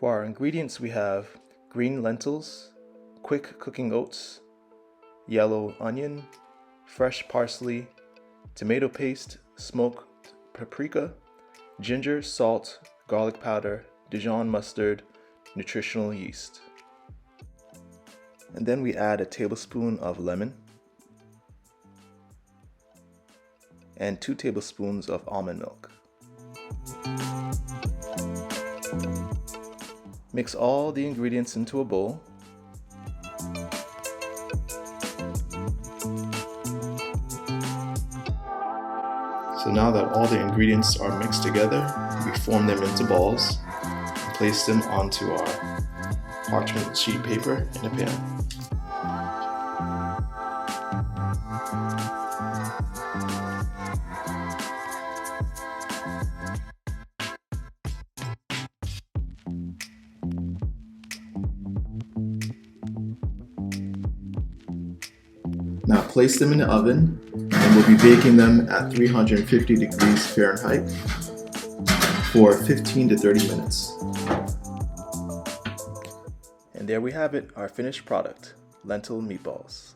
For our ingredients, we have green lentils, quick cooking oats, yellow onion, fresh parsley, tomato paste, smoked paprika, ginger, salt, garlic powder, Dijon mustard, nutritional yeast. And then we add a tablespoon of lemon and 2 tablespoons of almond milk. Mix all the ingredients into a bowl. So now that all the ingredients are mixed together, we form them into balls and place them onto our parchment sheet paper in a pan. Now place them in the oven, and we'll be baking them at 350 degrees Fahrenheit for 15 to 30 minutes. And there we have it, our finished product, lentil meatballs.